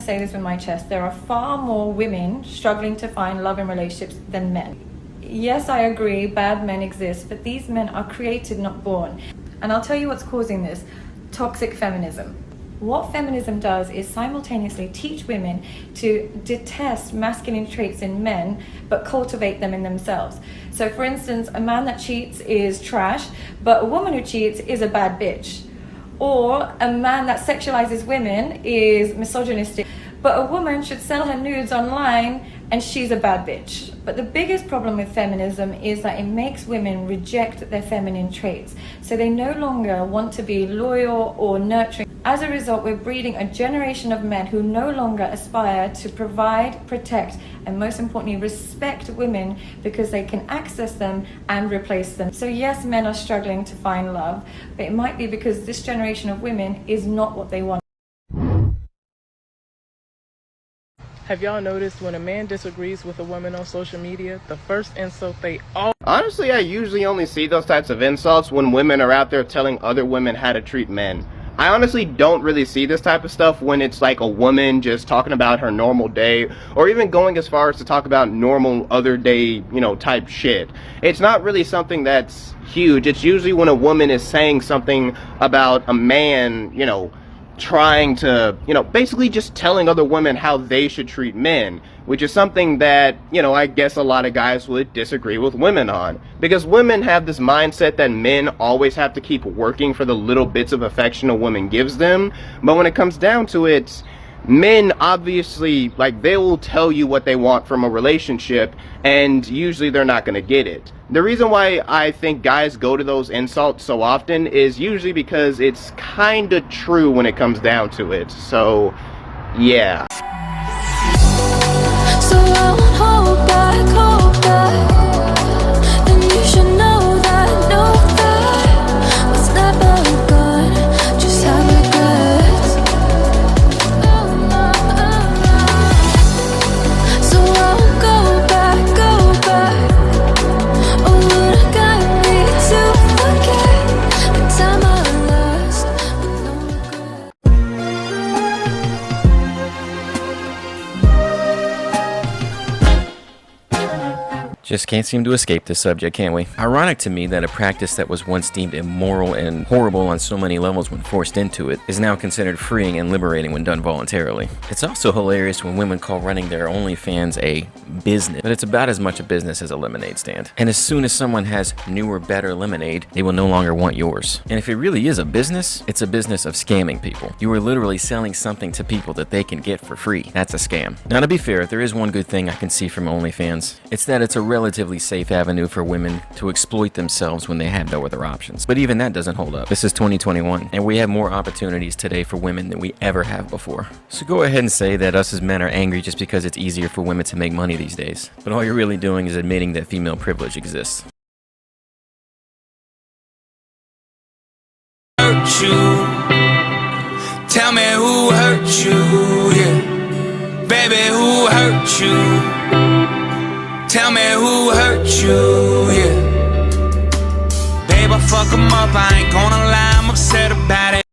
say this with my chest, there are far more women struggling to find love in relationships than men. Yes, I agree, bad men exist, but these men are created, not born. And I'll tell you what's causing this: toxic feminism. What feminism does is simultaneously teach women to detest masculine traits in men, but cultivate them in themselves. So for instance, a man that cheats is trash, but a woman who cheats is a bad bitch. Or a man that sexualizes women is misogynistic, but a woman should sell her nudes online and she's a bad bitch. But the biggest problem with feminism is that it makes women reject their feminine traits. So they no longer want to be loyal or nurturing. As a result, we're breeding a generation of men who no longer aspire to provide, protect, and most importantly, respect women because they can access them and replace them. So yes, men are struggling to find love, but it might be because this generation of women is not what they want. Have y'all noticed when a man disagrees with a woman on social media, the first insult they all... Honestly, I usually only see those types of insults when women are out there telling other women how to treat men. I honestly don't really see this type of stuff when it's like a woman just talking about her normal day, or even going as far as to talk about normal other day, type shit. It's not really something that's huge. It's usually when a woman is saying something about a man, trying to, basically just telling other women how they should treat men, which is something that, I guess a lot of guys would disagree with women on. Because women have this mindset that men always have to keep working for the little bits of affection a woman gives them. But when it comes down to it, men obviously, they will tell you what they want from a relationship, and usually they're not going to get it. The reason why I think guys go to those insults so often is usually because it's kind of true when it comes down to it. So, yeah. So I won't hold back, and you should know that was never good, just have regrets. So I won't go back, oh would I got me to forget the time I lost with no regret. Just can't seem to escape this subject, can we? Ironic to me that a practice that was once deemed immoral and horrible on so many levels when forced into it is now considered freeing and liberating when done voluntarily. It's also hilarious when women call running their OnlyFans a business, but it's about as much a business as a lemonade stand. And as soon as someone has newer, better lemonade, they will no longer want yours. And if it really is a business, it's a business of scamming people. You are literally selling something to people that they can get for free. That's a scam. Now, to be fair, there is one good thing I can see from OnlyFans. It's that it's a relatively safe avenue for women to exploit themselves when they have no other options. But even that doesn't hold up. This is 2021, and we have more opportunities today for women than we ever have before. So go ahead and say that us as men are angry just because it's easier for women to make money these days. But all you're really doing is admitting that female privilege exists. Hurt you. Tell me who hurt you, yeah. Baby, who hurt you? Tell me who hurt you, yeah. Babe, I fuck 'em up, I ain't gonna lie, I'm upset about it.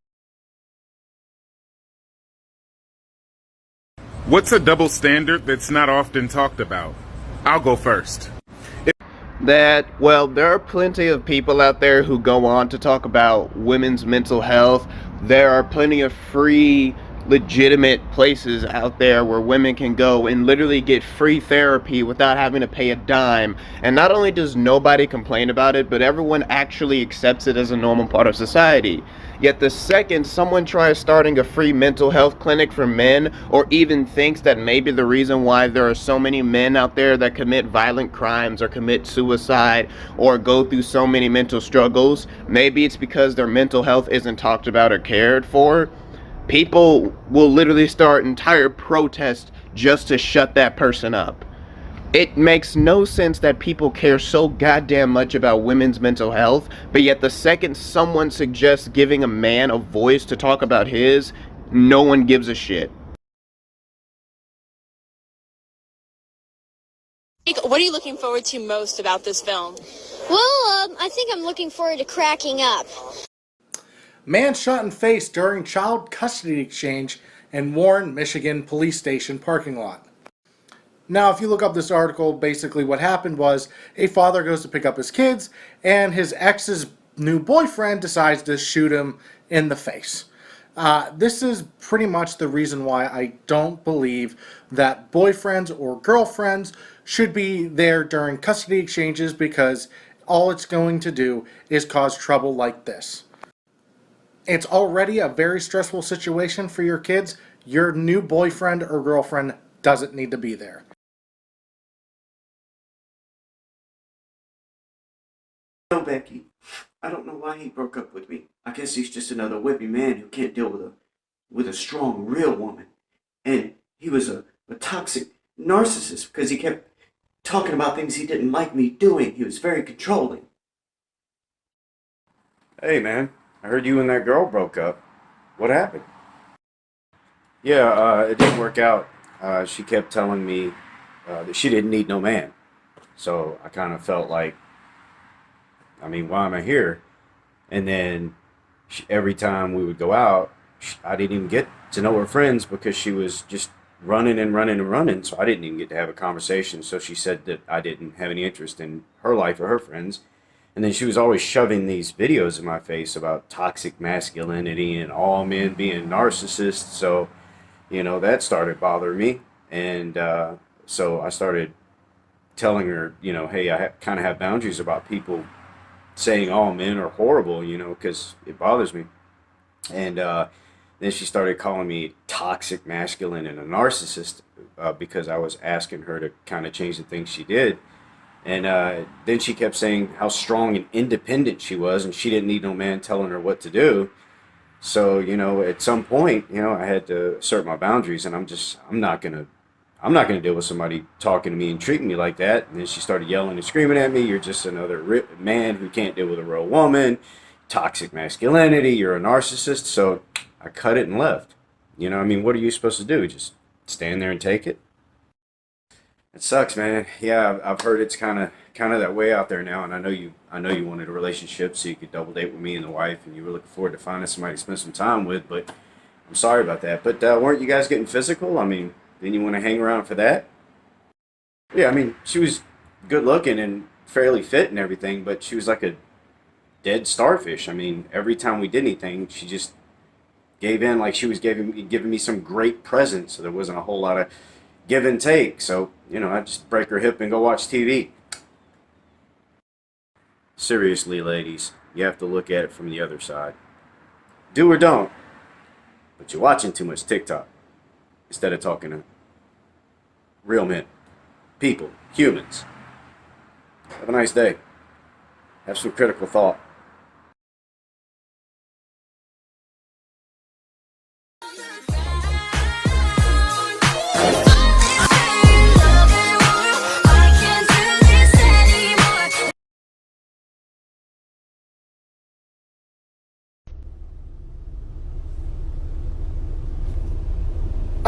What's a double standard that's not often talked about? I'll go first. There are plenty of people out there who go on to talk about women's mental health. There are plenty of free, legitimate places out there where women can go and literally get free therapy without having to pay a dime. And not only does nobody complain about it, but everyone actually accepts it as a normal part of society. Yet the second someone tries starting a free mental health clinic for men, or even thinks that maybe the reason why there are so many men out there that commit violent crimes or commit suicide or go through so many mental struggles, maybe it's because their mental health isn't talked about or cared for, people will literally start entire protests just to shut that person up. It makes no sense that people care so goddamn much about women's mental health, but yet the second someone suggests giving a man a voice to talk about his, no one gives a shit. What are you looking forward to most about this film? Well, I think I'm looking forward to cracking up. Man shot in face during child custody exchange in Warren, Michigan police station parking lot. Now, if you look up this article, basically what happened was a father goes to pick up his kids, and his ex's new boyfriend decides to shoot him in the face. This is pretty much the reason why I don't believe that boyfriends or girlfriends should be there during custody exchanges, because all it's going to do is cause trouble like this. It's already a very stressful situation for your kids. Your new boyfriend or girlfriend doesn't need to be there. No, Becky, I don't know why he broke up with me. I guess he's just another whippy man who can't deal with a strong, real woman. And he was a toxic narcissist because he kept talking about things he didn't like me doing. He was very controlling. Hey, man, I heard you and that girl broke up. What happened? Yeah, it didn't work out. She kept telling me that she didn't need no man. So I kind of felt like, I mean, why am I here? And then every time we would go out, I didn't even get to know her friends because she was just running and running and running. So I didn't even get to have a conversation. So she said that I didn't have any interest in her life or her friends. And then she was always shoving these videos in my face about toxic masculinity and all men being narcissists. So, you know, that started bothering me. And so I started telling her, you know, hey, I kind of have boundaries about people saying all men are horrible, you know, because it bothers me. And then she started calling me toxic masculine and a narcissist because I was asking her to kind of change the things she did. And then she kept saying how strong and independent she was, and she didn't need no man telling her what to do. So, you know, at some point, you know, I had to assert my boundaries, and I'm not gonna deal with somebody talking to me and treating me like that. And then she started yelling and screaming at me. You're just another man who can't deal with a real woman. Toxic masculinity. You're a narcissist. So I cut it and left. You know, I mean, what are you supposed to do? Just stand there and take it? It sucks, man. Yeah, I've heard it's kind of that way out there now. And I know you wanted a relationship so you could double date with me and the wife, and you were looking forward to finding somebody to spend some time with. But I'm sorry about that. But weren't you guys getting physical? I mean, didn't you want to hang around for that? Yeah, I mean, she was good looking and fairly fit and everything, but she was like a dead starfish. I mean, every time we did anything, she just gave in, like she was giving me some great present, so there wasn't a whole lot of give and take. So, you know, I'd just break her hip and go watch TV. Seriously, ladies, you have to look at it from the other side. Do or don't, but you're watching too much TikTok instead of talking to real men, people, humans. Have a nice day. Have some critical thought.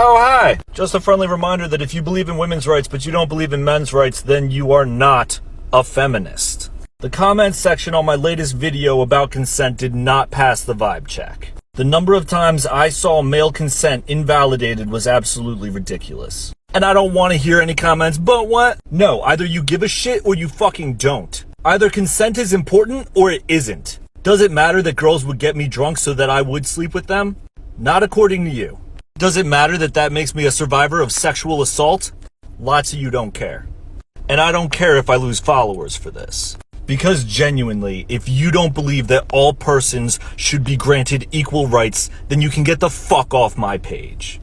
Oh, hi! Just a friendly reminder that if you believe in women's rights but you don't believe in men's rights, then you are not a feminist. The comments section on my latest video about consent did not pass the vibe check. The number of times I saw male consent invalidated was absolutely ridiculous. And I don't want to hear any comments, but what? No, either you give a shit or you fucking don't. Either consent is important or it isn't. Does it matter that girls would get me drunk so that I would sleep with them? Not according to you. Does it matter that that makes me a survivor of sexual assault? Lots of you don't care. And I don't care if I lose followers for this. Because genuinely, if you don't believe that all persons should be granted equal rights, then you can get the fuck off my page.